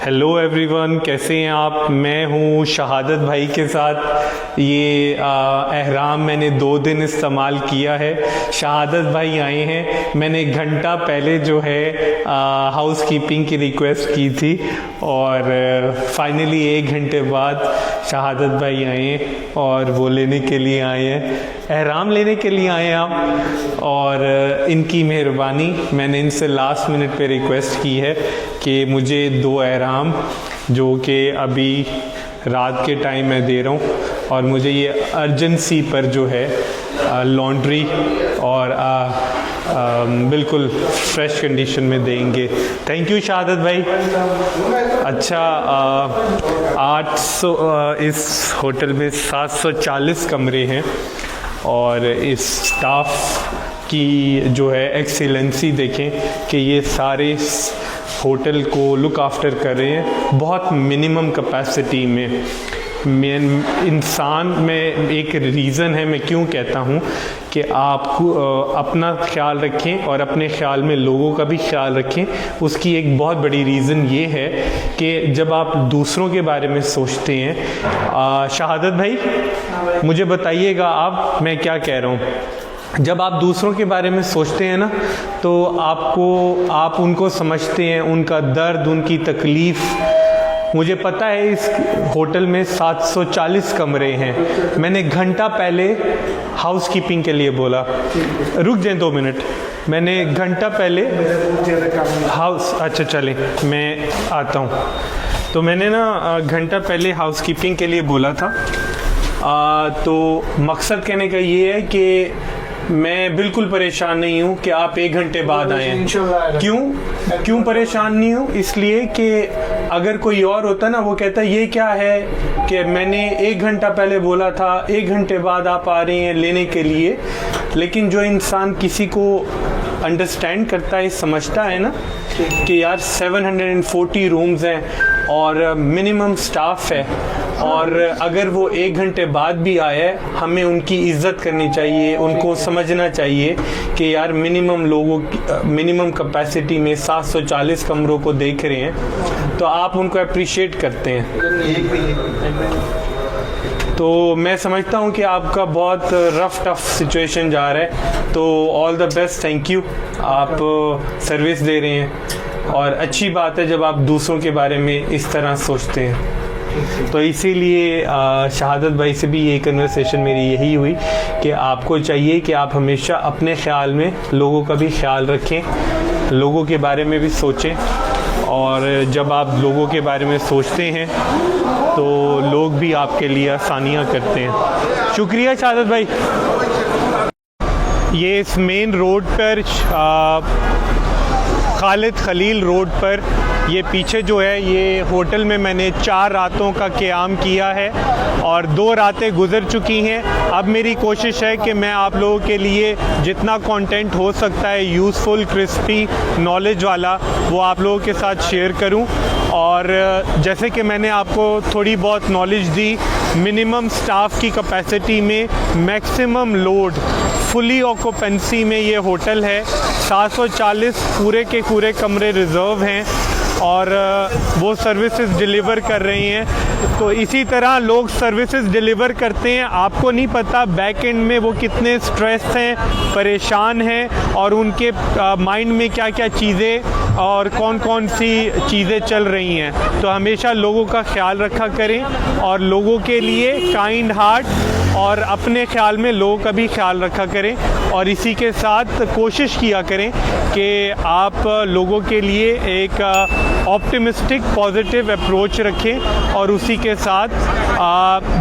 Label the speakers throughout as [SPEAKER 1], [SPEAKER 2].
[SPEAKER 1] Hello everyone, कैसे हैं आप। मैं हूं शहादत भाई के साथ। ये एहराम मैंने 2 दिन इस्तेमाल किया है। शहादत भाई आए हैं। मैंने 1 घंटा पहले जो है हाउस कीपिंग की रिक्वेस्ट की थी और फाइनली 1 घंटे बाद शहादत भाई आए हैं और वो लेने के लिए आए हैं, एहराम लेने के लिए आए हैं आप। और इनकी मेहरबानी, मैंने इनसे लास्ट मिनट पे रिक्वेस्ट की है कि मुझे 2 एहराम जो कि अभी रात के टाइम मैं दे रहा हूँ और मुझे ये अर्जेंसी पर जो है लॉन्ड्री और बिल्कुल फ्रेश कंडीशन में देंगे। थैंक यू शहादत भाई। अच्छा, 800 इस होटल में 740 कमरे हैं और इस स्टाफ की जो है एक्सीलेंसी देखें कि ये सारे होटल को लुक आफ्टर कर रहे हैं बहुत मिनिमम कैपेसिटी में। इंसान में एक रीज़न है मैं क्यों कहता हूँ कि आप अपना ख्याल रखें और अपने ख्याल में लोगों का भी ख्याल रखें। उसकी एक बहुत बड़ी रीज़न ये है कि जब आप दूसरों के बारे में सोचते हैं, शहादत भाई मुझे बताइएगा आप मैं क्या कह रहा हूँ। जब आप दूसरों के बारे में सोचते हैं ना, तो आप उनको समझते हैं, उनका दर्द, उनकी तकलीफ़। मुझे पता है इस होटल में 740 कमरे हैं। मैंने 1 घंटा पहले हाउस कीपिंग के लिए बोला, रुक जाएं 2 मिनट। मैंने 1 घंटा पहले अच्छा चलें मैं आता हूँ। तो मैंने ना 1 घंटा पहले हाउस कीपिंग के लिए बोला था। तो मकसद कहने का ये है कि मैं बिल्कुल परेशान नहीं हूँ कि आप 1 घंटे बाद आए हैं। क्यों परेशान नहीं हूँ? इसलिए कि अगर कोई और होता ना, वो कहता ये क्या है कि मैंने 1 घंटा पहले बोला था, 1 घंटे बाद आप आ रहे हैं लेने के लिए। लेकिन जो इंसान किसी को अंडरस्टैंड करता है, समझता है ना कि यार 740 रूम्स हैं और मिनिमम स्टाफ है, और अगर वो 1 घंटे बाद भी आए, हमें उनकी इज़्ज़त करनी चाहिए, उनको समझना चाहिए कि यार मिनिमम कैपेसिटी में 740 कमरों को देख रहे हैं, तो आप उनको अप्रिशिएट करते हैं। तो मैं समझता हूँ कि आपका बहुत टफ सिचुएशन जा रहा है, तो all the best, thank you. आप सर्विस दे रहे हैं और अच्छी बात है जब आप दूसरों के बारे में इस तरह सोचते हैं। तो इसीलिए शहादत भाई से भी ये कन्वर्सेशन मेरी यही हुई कि आपको चाहिए कि आप हमेशा अपने ख्याल में लोगों का भी ख्याल रखें, लोगों के बारे में भी सोचें। और जब आप लोगों के बारे में सोचते हैं तो लोग भी आपके लिए आसानियाँ करते हैं। शुक्रिया शहादत भाई। ये इस मेन रोड पर खालिद खलील रोड पर, ये पीछे जो है, ये होटल में मैंने 4 रातों का क़याम किया है और 2 रातें गुज़र चुकी हैं। अब मेरी कोशिश है कि मैं आप लोगों के लिए जितना कंटेंट हो सकता है यूज़फुल, क्रिस्पी, नॉलेज वाला, वो आप लोगों के साथ शेयर करूं। और जैसे कि मैंने आपको थोड़ी बहुत नॉलेज दी, मिनिमम स्टाफ की कैपेसिटी में मैक्सिमम लोड, फुली ऑक्यूपेंसी में ये होटल है। 740 पूरे के पूरे कमरे रिज़र्व हैं और वो सर्विसेज डिलीवर कर रही हैं। तो इसी तरह लोग सर्विसेज डिलीवर करते हैं, आपको नहीं पता बैक एंड में वो कितने स्ट्रेस हैं, परेशान हैं और उनके माइंड में क्या क्या चीज़ें और कौन कौन सी चीज़ें चल रही हैं। तो हमेशा लोगों का ख्याल रखा करें और लोगों के लिए काइंड हार्ट और अपने ख्याल में लोगों का भी ख्याल रखा करें। और इसी के साथ कोशिश किया करें कि आप लोगों के लिए एक ऑप्टिमिस्टिक, पॉजिटिव अप्रोच रखें। और उसी के साथ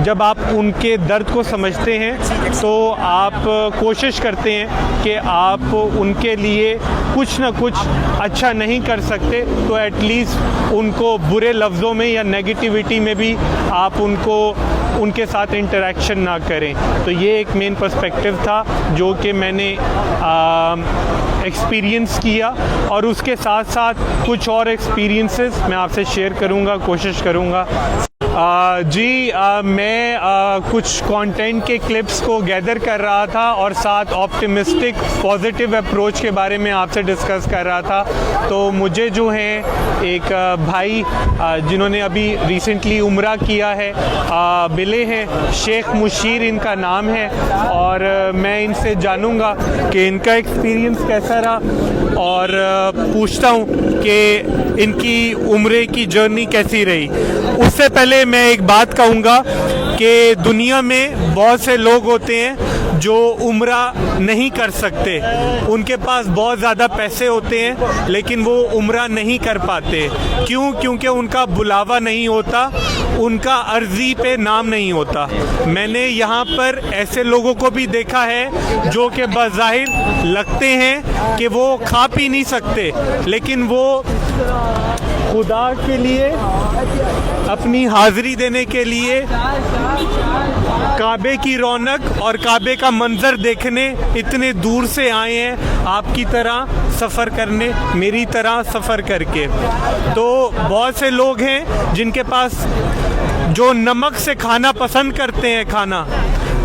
[SPEAKER 1] जब आप उनके दर्द को समझते हैं तो आप कोशिश करते हैं कि आप उनके लिए कुछ ना कुछ अच्छा नहीं कर सकते तो एटलीस्ट उनको बुरे लफ्ज़ों में या नेगेटिविटी में भी आप उनके साथ इंटरेक्शन ना करें। तो ये एक मेन पर्सपेक्टिव था जो कि मैंने एक्सपीरियंस किया, और उसके साथ साथ कुछ और एक्सपीरियंसेस मैं आपसे शेयर करूंगा, कोशिश करूंगा। मैं कुछ कंटेंट के क्लिप्स को गैदर कर रहा था और साथ ऑप्टिमिस्टिक पॉजिटिव अप्रोच के बारे में आपसे डिस्कस कर रहा था। तो मुझे जो है एक भाई जिन्होंने अभी रिसेंटली उम्रा किया है मिले हैं, शेख मुशीर इनका नाम है, और मैं इनसे जानूंगा कि इनका एक्सपीरियंस कैसा रहा और पूछता हूं कि इनकी उम्रे की जर्नी कैसी रही। उससे पहले मैं एक बात कहूँगा कि दुनिया में बहुत से लोग होते हैं जो उम्रा नहीं कर सकते, उनके पास बहुत ज़्यादा पैसे होते हैं लेकिन वो उम्रा नहीं कर पाते। क्यों? क्योंकि उनका बुलावा नहीं होता, उनका अर्जी पे नाम नहीं होता। मैंने यहाँ पर ऐसे लोगों को भी देखा है जो कि बज़ाहिर लगते हैं कि वो खा पी नहीं सकते, लेकिन वो खुदा के लिए अपनी हाज़िरी देने के लिए काबे की रौनक और काबे का मंजर देखने इतने दूर से आए हैं, आपकी तरह सफ़र करने, मेरी तरह सफ़र करके। तो बहुत से लोग हैं जिनके पास जो नमक से खाना पसंद करते हैं खाना,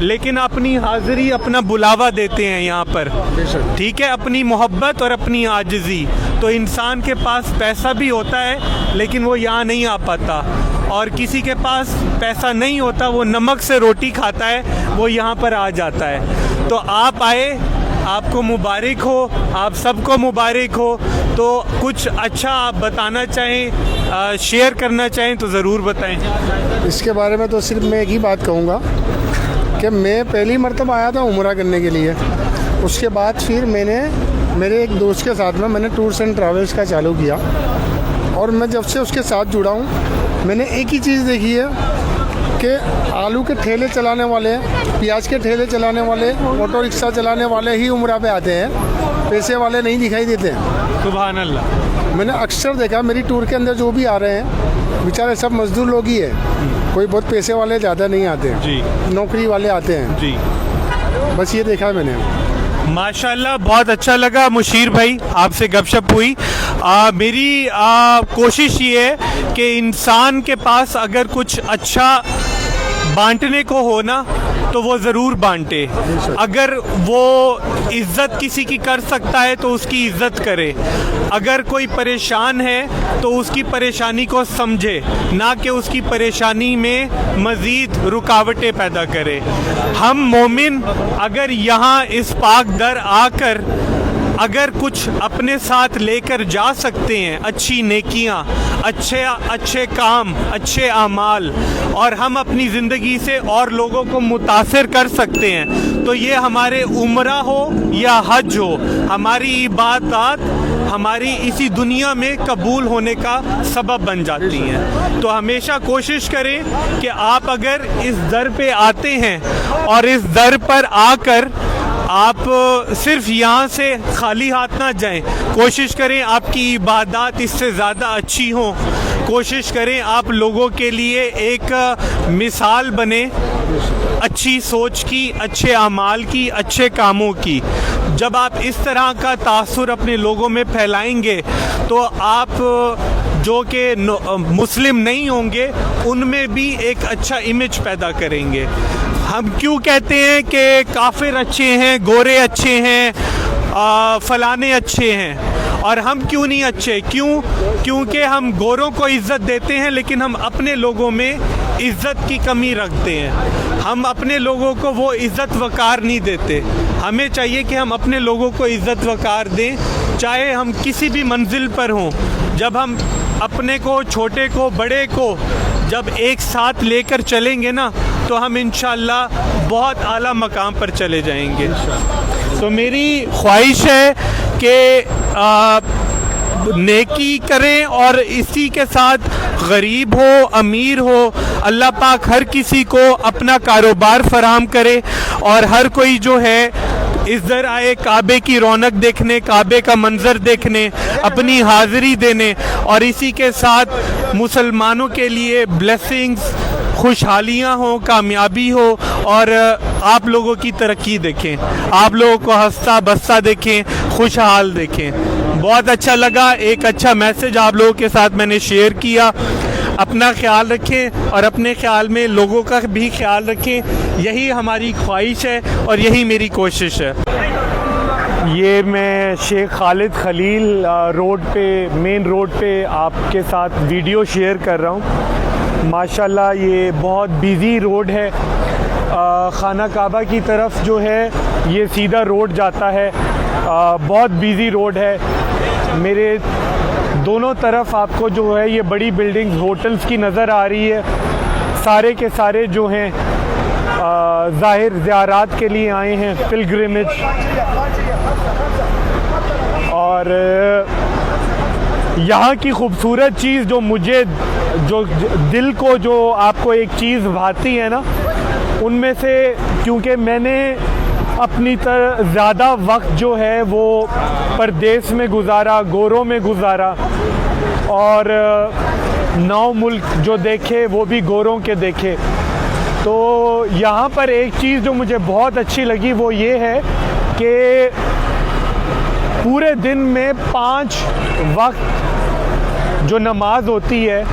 [SPEAKER 1] लेकिन अपनी हाज़िरी, अपना बुलावा देते हैं यहाँ पर, ठीक है, अपनी मोहब्बत और अपनी आजिज़ी। तो इंसान के पास पैसा भी होता है लेकिन वो यहाँ नहीं आ पाता, और किसी के पास पैसा नहीं होता, वो नमक से रोटी खाता है, वो यहाँ पर आ जाता है। तो आप आए, आपको मुबारक हो, आप सबको मुबारक हो। तो कुछ अच्छा आप बताना चाहें, शेयर करना चाहें तो ज़रूर बताएं।
[SPEAKER 2] इसके बारे में तो सिर्फ मैं एक ही बात कहूँगा कि मैं पहली मरतबा आया था उम्रा करने के लिए। उसके बाद फिर मैंने मेरे एक दोस्त के साथ में मैंने टूर्स एंड ट्रैवल्स का चालू किया, और मैं जब से उसके साथ जुड़ा हूँ मैंने एक ही चीज़ देखी है कि आलू के ठेले चलाने वाले, प्याज के ठेले चलाने वाले, ऑटो रिक्शा चलाने वाले ही उम्रा पे आते हैं, पैसे वाले नहीं दिखाई देते हैं।
[SPEAKER 1] सुभान अल्लाह।
[SPEAKER 2] मैंने अक्सर देखा मेरी टूर के अंदर जो भी आ रहे हैं बेचारे सब मजदूर लोग ही है, कोई बहुत पैसे वाले ज़्यादा नहीं आते हैं
[SPEAKER 1] जी, नौकरी
[SPEAKER 2] वाले आते हैं
[SPEAKER 1] जी।
[SPEAKER 2] बस ये देखा है मैंने।
[SPEAKER 1] माशाल्लाह, बहुत अच्छा लगा मुशीर भाई, आपसे गपशप हुई। मेरी कोशिश ये है कि इंसान के पास अगर कुछ अच्छा बांटने को हो ना तो वो ज़रूर बांटे। अगर वो इज़्ज़त किसी की कर सकता है तो उसकी इज़्ज़त करे। अगर कोई परेशान है तो उसकी परेशानी को समझे, ना कि उसकी परेशानी में मज़ीद रुकावटें पैदा करे। हम मोमिन अगर यहाँ इस पाक दर आकर अगर कुछ अपने साथ लेकर जा सकते हैं, अच्छी नेकियां, अच्छे काम, अच्छे आमाल, और हम अपनी ज़िंदगी से और लोगों को मुतासिर कर सकते हैं, तो ये हमारे उम्रा हो या हज हो, हमारी इबादत हमारी इसी दुनिया में कबूल होने का सबब बन जाती हैं। तो हमेशा कोशिश करें कि आप अगर इस दर पे आते हैं और इस दर पर आकर आप सिर्फ यहाँ से खाली हाथ ना जाएं, कोशिश करें आपकी इबादत इससे ज़्यादा अच्छी हो, कोशिश करें आप लोगों के लिए एक मिसाल बने अच्छी सोच की, अच्छे अमाल की, अच्छे कामों की। जब आप इस तरह का तासुर अपने लोगों में फैलाएंगे तो आप जो कि मुस्लिम नहीं होंगे उनमें भी एक अच्छा इमेज पैदा करेंगे। हम क्यों कहते हैं कि काफिर अच्छे हैं, गोरे अच्छे हैं, फलाने अच्छे हैं, और हम क्यों नहीं अच्छे? क्योंकि हम गोरों को इज़्ज़त देते हैं लेकिन हम अपने लोगों में इज़्ज़त की कमी रखते हैं। हम अपने लोगों को वो इज़्ज़त वकार नहीं देते। हमें चाहिए कि हम अपने लोगों को इज़्ज़त वकार दें, चाहे हम किसी भी मंजिल पर हों। जब हम अपने को, छोटे को, बड़े को जब एक साथ लेकर चलेंगे ना तो हम इंशाअल्लाह बहुत आला मकाम पर चले जाएंगे। तो मेरी ख्वाहिश है कि नेकी करें और इसी के साथ गरीब हो, अमीर हो, अल्लाह पाक हर किसी को अपना कारोबार फराहम करे और हर कोई जो है इधर आए काबे की रौनक देखने, काबे का मंजर देखने, अपनी हाज़िरी देने, और इसी के साथ मुसलमानों के लिए ब्लेसिंग्स, खुशहालियाँ हो, कामयाबी हो, और आप लोगों की तरक्की देखें, आप लोगों को हंसता बसता देखें, खुशहाल देखें। बहुत अच्छा लगा, एक अच्छा मैसेज आप लोगों के साथ मैंने शेयर किया। अपना ख्याल रखें और अपने ख्याल में लोगों का भी ख्याल रखें। यही हमारी ख्वाहिश है और यही मेरी कोशिश है। ये मैं शेख खालिद खलील रोड पे, मेन रोड पे आपके साथ वीडियो शेयर कर रहा हूँ। माशाल्लाह ये बहुत बिज़ी रोड है। खाना काबा की तरफ जो है ये सीधा रोड जाता है। बहुत बिज़ी रोड है। मेरे दोनों तरफ आपको जो है ये बड़ी बिल्डिंग्स, होटल्स की नज़र आ रही है। सारे के सारे जो हैं ज़ाहिर ज़ियारात के लिए आए हैं, पिलग्रिमेज। और यहाँ की खूबसूरत चीज़ जो मुझे, जो दिल को, जो आपको एक चीज़ भाती है ना, उनमें से, क्योंकि मैंने अपनी तरह ज़्यादा वक्त जो है वो परदेश में गुजारा, गोरों में गुजारा, और 9 मुल्क जो देखे वो भी गोरों के देखे। तो यहाँ पर एक चीज़ जो मुझे बहुत अच्छी लगी वो ये है कि पूरे दिन में 5 वक्त जो नमाज होती है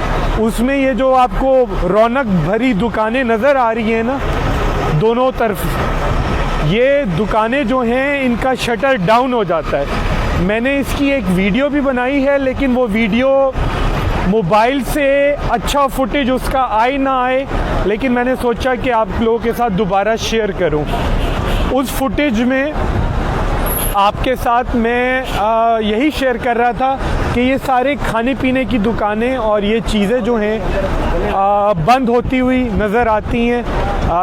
[SPEAKER 1] उसमें ये जो आपको रौनक भरी दुकानें नज़र आ रही हैं ना दोनों तरफ, ये दुकानें जो हैं इनका शटर डाउन हो जाता है। मैंने इसकी एक वीडियो भी बनाई है, लेकिन वो वीडियो मोबाइल से अच्छा फुटेज उसका आए ना आए, लेकिन मैंने सोचा कि आप लोगों के साथ दोबारा शेयर करूं। उस फुटेज में आपके साथ मैं यही शेयर कर रहा था कि ये सारे खाने पीने की दुकानें और ये चीज़ें जो हैं बंद होती हुई नज़र आती हैं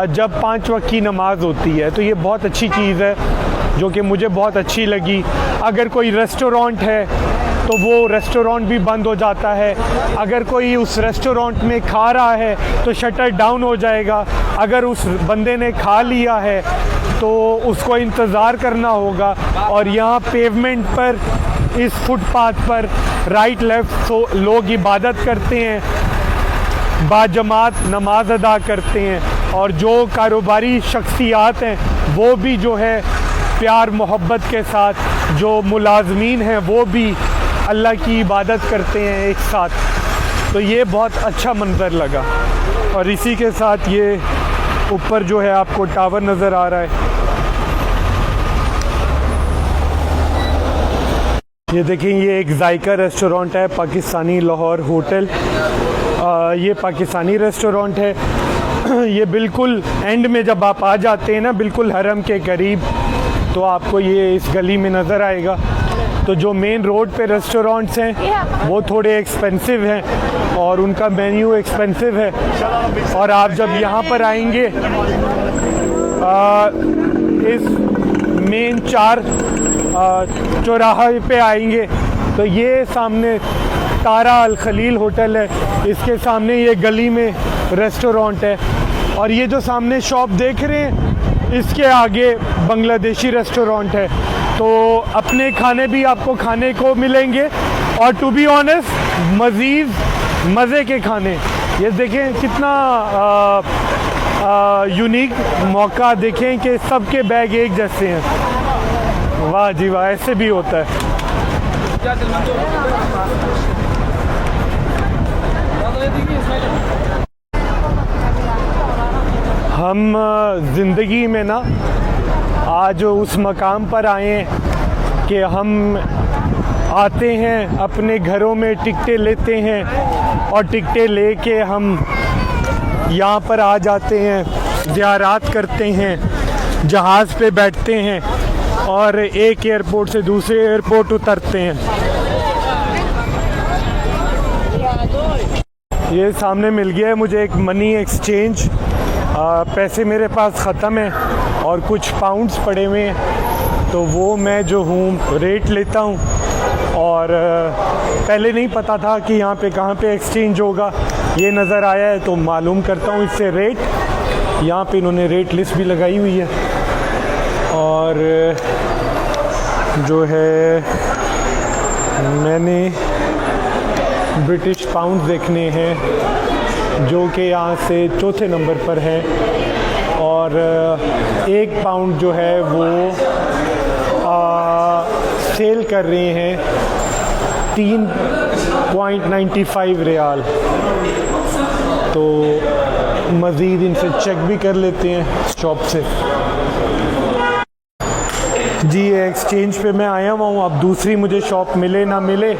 [SPEAKER 1] जब 5 वक्त की नमाज होती है। तो ये बहुत अच्छी चीज़ है जो कि मुझे बहुत अच्छी लगी। अगर कोई रेस्टोरेंट है तो वो रेस्टोरेंट भी बंद हो जाता है। अगर कोई उस रेस्टोरेंट में खा रहा है तो शटर डाउन हो जाएगा। अगर उस बंदे ने खा लिया है तो उसको इंतज़ार करना होगा। और यहाँ पेवमेंट पर, इस फुटपाथ पर राइट लेफ़्ट लोग इबादत करते हैं, बाजमात नमाज अदा करते हैं। और जो कारोबारी शख्सियात हैं वो भी जो है प्यार मोहब्बत के साथ, जो मुलाजमीन हैं वो भी अल्लाह की इबादत करते हैं एक साथ। तो ये बहुत अच्छा मंज़र लगा। और इसी के साथ ये ऊपर जो है आपको टावर नज़र आ रहा है। ये देखें, ये एक जायका रेस्टोरेंट है, पाकिस्तानी लाहौर होटल। ये पाकिस्तानी रेस्टोरेंट है। ये बिल्कुल एंड में जब आप आ जाते हैं ना, बिल्कुल हरम के करीब, तो आपको ये इस गली में नज़र आएगा। तो जो मेन रोड पे रेस्टोरेंट्स हैं वो थोड़े एक्सपेंसिव हैं और उनका मेन्यू एक्सपेंसिव है। और आप जब यहाँ पर आएंगे इस मेन 4 चौराहे पे आएंगे तो ये सामने तारा अल खलील होटल है, इसके सामने ये गली में रेस्टोरेंट है। और ये जो सामने शॉप देख रहे हैं इसके आगे बांग्लादेशी रेस्टोरेंट है। तो अपने खाने भी आपको खाने को मिलेंगे और टू बी ऑनेस्ट मज़ीद मज़े के खाने। ये देखें कितना यूनिक मौका, देखें कि सबके बैग एक जैसे हैं। वाह जी वाह, ऐसे भी होता है। हम ज़िंदगी में ना आज उस मकाम पर आए हैं कि हम आते हैं, अपने घरों में टिकटें लेते हैं और टिकटें लेके हम यहाँ पर आ जाते हैं, ज़ियारत करते हैं, जहाज़ पे बैठते हैं और एक एयरपोर्ट से दूसरे एयरपोर्ट उतरते हैं। ये सामने मिल गया है मुझे एक मनी एक्सचेंज। पैसे मेरे पास ख़त्म हैं और कुछ पाउंड्स पड़े हुए हैं, तो वो मैं जो हूँ रेट लेता हूँ। और पहले नहीं पता था कि यहाँ पे कहाँ पे एक्सचेंज होगा, ये नज़र आया है तो मालूम करता हूँ इससे रेट। यहाँ पे इन्होंने रेट लिस्ट भी लगाई हुई है। और जो है मैंने ब्रिटिश पाउंड देखने हैं जो कि यहाँ से चौथे नंबर पर है। और 1 पाउंड जो है वो सेल कर रहे हैं 0.95 रियाल। तो मज़ीद इनसे चेक भी कर लेते हैं शॉप से। जी ये एक्सचेंज पे मैं आया हुआ हूँ, अब दूसरी मुझे शॉप मिले ना मिले,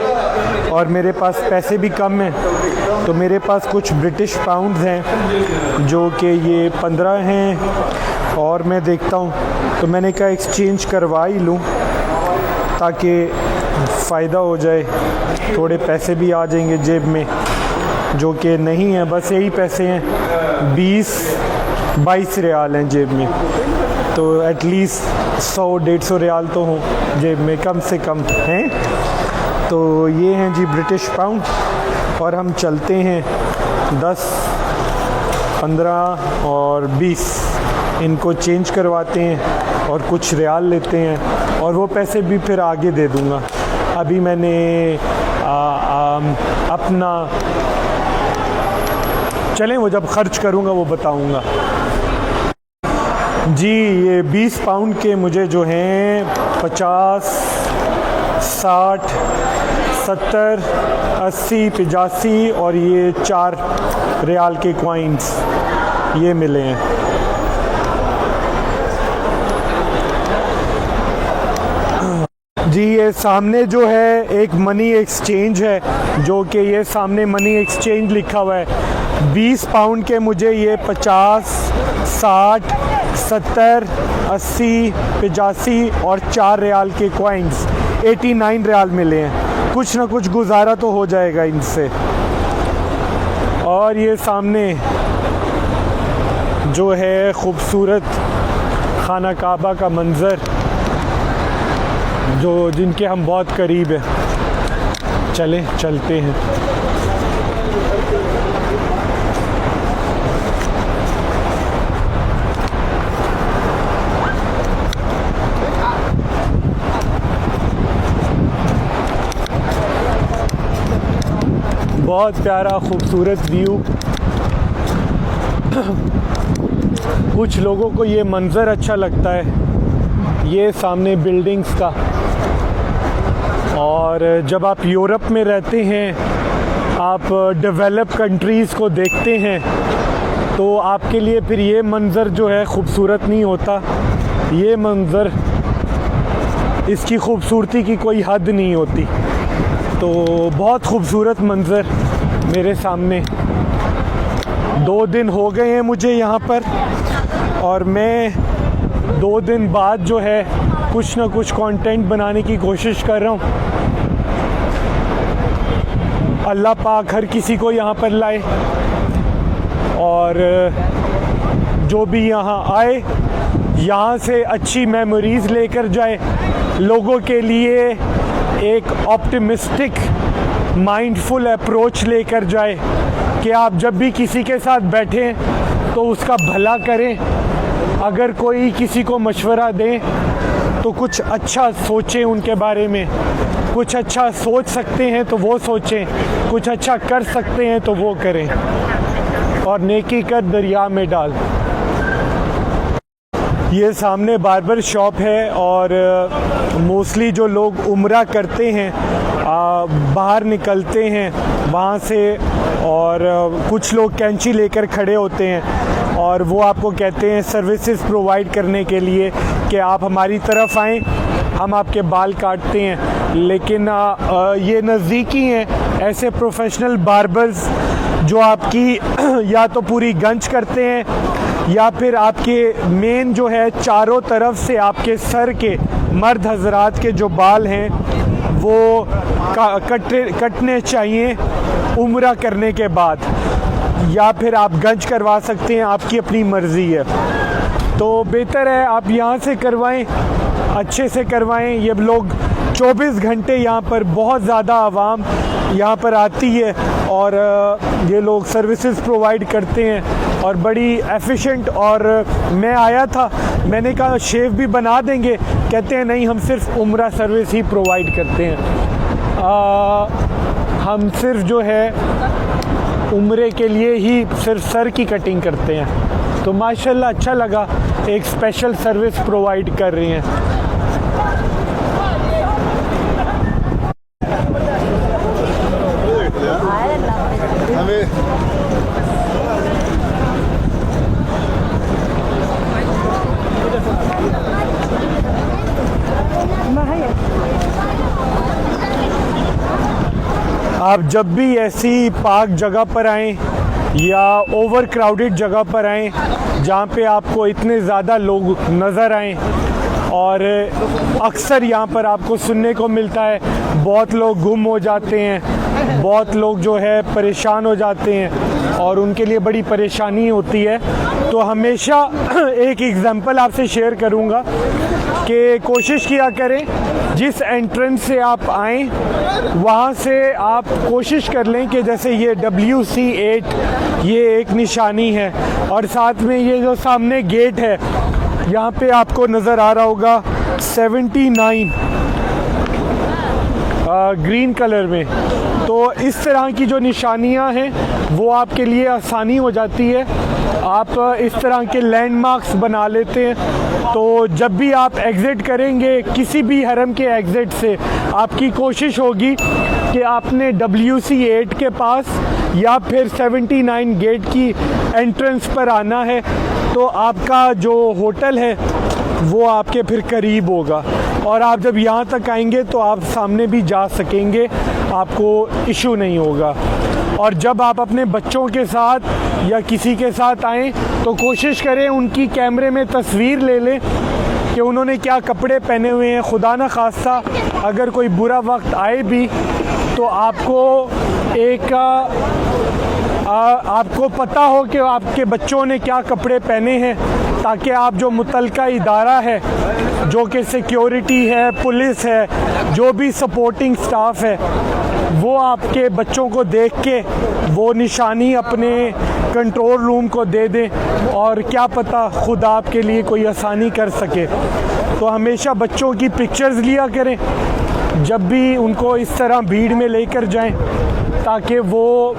[SPEAKER 1] और मेरे पास पैसे भी कम हैं, तो मेरे पास कुछ ब्रिटिश पाउंड्स हैं जो कि ये 15 हैं, और मैं देखता हूँ, तो मैंने कहा एक्सचेंज करवा ही लूँ ताकि फ़ायदा हो जाए, थोड़े पैसे भी आ जाएंगे जेब में, जो कि नहीं है, बस यही पैसे हैं, 20-22 रियाल हैं जेब में, तो एटलीस्ट 100-150 रियाल तो हों जेब में कम से कम हैं। तो ये हैं जी ब्रिटिश पाउंड, और हम चलते हैं 10, 15 और 20 इनको चेंज करवाते हैं और कुछ रियाल लेते हैं, और वो पैसे भी फिर आगे दे दूँगा। अभी मैंने अपना चलें वो जब ख़र्च करूँगा वो बताऊँगा। जी ये 20 पाउंड के मुझे जो हैं 50, 60, 70, 80, 85 और ये 4 रियाल के कॉइन्स ये मिले हैं। जी ये सामने जो है एक मनी एक्सचेंज है, जो कि ये सामने मनी एक्सचेंज लिखा हुआ है। 20 पाउंड के मुझे ये 50, 60, 70, 80, 85 और 4 रियाल के कॉइन्स 89 रियाल मिले हैं। कुछ ना कुछ गुजारा तो हो जाएगा इनसे। और ये सामने जो है खूबसूरत खाना काबा का मंज़र, जो जिनके हम बहुत करीब हैं। चलते हैं। बहुत प्यारा खूबसूरत व्यू। कुछ लोगों को ये मंज़र अच्छा लगता है, ये सामने बिल्डिंग्स का। और जब आप यूरोप में रहते हैं, आप डेवलप कंट्रीज़ को देखते हैं, तो आपके लिए फिर ये मंज़र जो है ख़ूबसूरत नहीं होता। ये मंज़र, इसकी ख़ूबसूरती की कोई हद नहीं होती। तो बहुत खूबसूरत मंज़र मेरे सामने। 2 दिन हो गए हैं मुझे यहाँ पर, और मैं 2 दिन बाद जो है कुछ ना कुछ कंटेंट बनाने की कोशिश कर रहा हूँ। अल्लाह पाक हर किसी को यहाँ पर लाए, और जो भी यहाँ आए यहाँ से अच्छी मेमोरीज़ लेकर जाए, लोगों के लिए एक ऑप्टिमिस्टिक माइंडफुल अप्रोच लेकर जाए कि आप जब भी किसी के साथ बैठें तो उसका भला करें। अगर कोई किसी को मशवरा दें तो कुछ अच्छा सोचें उनके बारे में, कुछ अच्छा सोच सकते हैं तो वो सोचें, कुछ अच्छा कर सकते हैं तो वो करें, और नेकी कर दरिया में डाल। ये सामने बार्बर शॉप है, और मोस्टली जो लोग उम्रा करते हैं बाहर निकलते हैं वहाँ से, और कुछ लोग कैंची लेकर खड़े होते हैं और वो आपको कहते हैं सर्विसेज प्रोवाइड करने के लिए कि आप हमारी तरफ आएँ, हम आपके बाल काटते हैं। लेकिन ये नज़दीकी हैं ऐसे प्रोफेशनल बार्बर्स जो आपकी या तो पूरी गंज करते हैं, या फिर आपके मेन जो है चारों तरफ से आपके सर के मर्द हजरात के जो बाल हैं वो कटने चाहिए उम्रा करने के बाद, या फिर आप गंज करवा सकते हैं, आपकी अपनी मर्ज़ी है। तो बेहतर है आप यहाँ से करवाएं, अच्छे से करवाएं। ये लोग 24 घंटे यहाँ पर, बहुत ज़्यादा आवाम यहाँ पर आती है, और ये लोग सर्विसेज प्रोवाइड करते हैं और बड़ी एफिशिएंट। और मैं आया था, मैंने कहा शेव भी बना देंगे, कहते हैं नहीं हम सिर्फ उम्रा सर्विस ही प्रोवाइड करते हैं। हम सिर्फ जो है उम्रे के लिए ही सिर्फ सर की कटिंग करते हैं। तो माशाल्लाह अच्छा लगा, एक स्पेशल सर्विस प्रोवाइड कर रही हैं। आप जब भी ऐसी पार्क जगह पर आएँ या ओवर क्राउडेड जगह पर आएँ जहाँ पे आपको इतने ज़्यादा लोग नज़र आएँ, और अक्सर यहाँ पर आपको सुनने को मिलता है बहुत लोग गुम हो जाते हैं, बहुत लोग जो है परेशान हो जाते हैं और उनके लिए बड़ी परेशानी होती है। तो हमेशा एक एग्ज़ाम्पल आपसे शेयर करूँगा कि कोशिश किया करें जिस एंट्रेंस से आप आएँ वहाँ से आप कोशिश कर लें कि जैसे ये WC8 ये एक निशानी है, और साथ में ये जो सामने गेट है यहाँ पे आपको नज़र आ रहा होगा 79 ग्रीन कलर में। तो इस तरह की जो निशानियाँ हैं वो आपके लिए आसानी हो जाती है, आप इस तरह के लैंडमार्क्स बना लेते हैं। तो जब भी आप एग्ज़िट करेंगे किसी भी हरम के एग्ज़िट से, आपकी कोशिश होगी कि आपने WC8 के पास या फिर 79 गेट की एंट्रेंस पर आना है, तो आपका जो होटल है वो आपके फिर करीब होगा, और आप जब यहाँ तक आएंगे तो आप सामने भी जा सकेंगे, आपको इशू नहीं होगा। और जब आप अपने बच्चों के साथ या किसी के साथ आएँ तो कोशिश करें उनकी कैमरे में तस्वीर ले लें कि उन्होंने क्या कपड़े पहने हुए हैं। खुदा न खास्ता अगर कोई बुरा वक्त आए भी तो आपको आपको पता हो कि आपके बच्चों ने क्या कपड़े पहने हैं, ताकि आप जो मुतलका इदारा है, जो कि सिक्योरिटी है, पुलिस है, जो भी सपोर्टिंग स्टाफ है, वो आपके बच्चों को देख के वो निशानी अपने कंट्रोल रूम को दे दें, और क्या पता खुदा आपके लिए कोई आसानी कर सके। तो हमेशा बच्चों की पिक्चर्स लिया करें जब भी उनको इस तरह भीड़ में लेकर जाएं, ताकि वो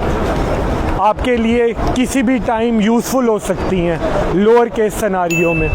[SPEAKER 1] आपके लिए किसी भी टाइम यूज़फुल हो सकती हैं लोअर केस सिनेरियो में।